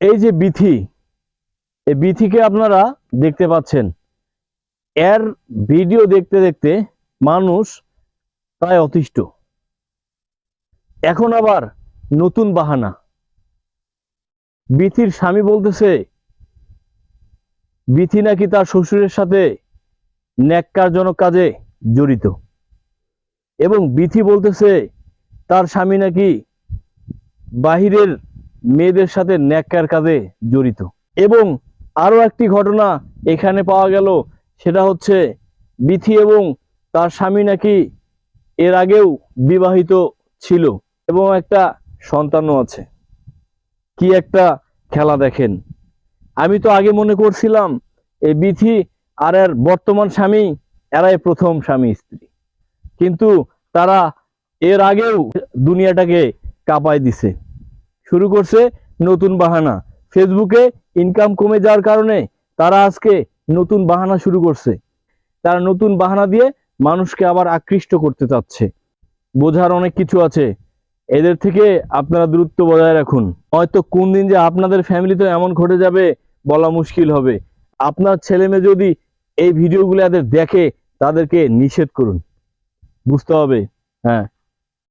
এই যে বিথি, এই বিথিকে আপনারা দেখতে পাচ্ছেন, এর ভিডিও দেখতে দেখতে মানুষ প্রায় অতিষ্ঠ। এখন আবার নতুন বাহানা। বিথির স্বামী বলতেছে বিথি নাকি তার শ্বশুরের সাথে ন্যাক্কারজনক কাজে জড়িত, এবং বিথি বলতেছে তার স্বামী নাকি বাহিরের মেয়েদের সাথে ন্যাক্কার কাজে জড়িত। এবং আরো একটি ঘটনা এখানে পাওয়া গেল, সেটা হচ্ছে বিথি এবং তার স্বামী নাকি এর আগেও বিবাহিত ছিল এবং একটা সন্তানও আছে। কি একটা খেলা দেখেন! আমি তো আগে মনে করছিলাম এই বিথি আর এর বর্তমান স্বামী এরাই প্রথম স্বামী স্ত্রী, কিন্তু তারা এর আগেও দুনিয়াটাকে কাঁপায় দিছে। শুরু করছে নতুন বাহানা। ফেসবুকে ইনকাম কমে যাওয়ার কারণে তারা আজকে নতুন বাহানা শুরু করছে। তারা নতুন বাহানা দিয়ে মানুষকে আবার আকৃষ্ট করতে চাচ্ছে। বোঝার অনেক কিছু আছে, এদের থেকে আপনারা দূরত্ব বজায় রাখুন। হয়তো কোন দিন যে আপনাদের ফ্যামিলিতে এমন ঘটে যাবে বলা মুশকিল হবে। আপনার ছেলে মেয়ে যদি এই ভিডিওগুলো এদের দেখে, তাদেরকে নিষেধ করুন। বুঝতে হবে। হ্যাঁ।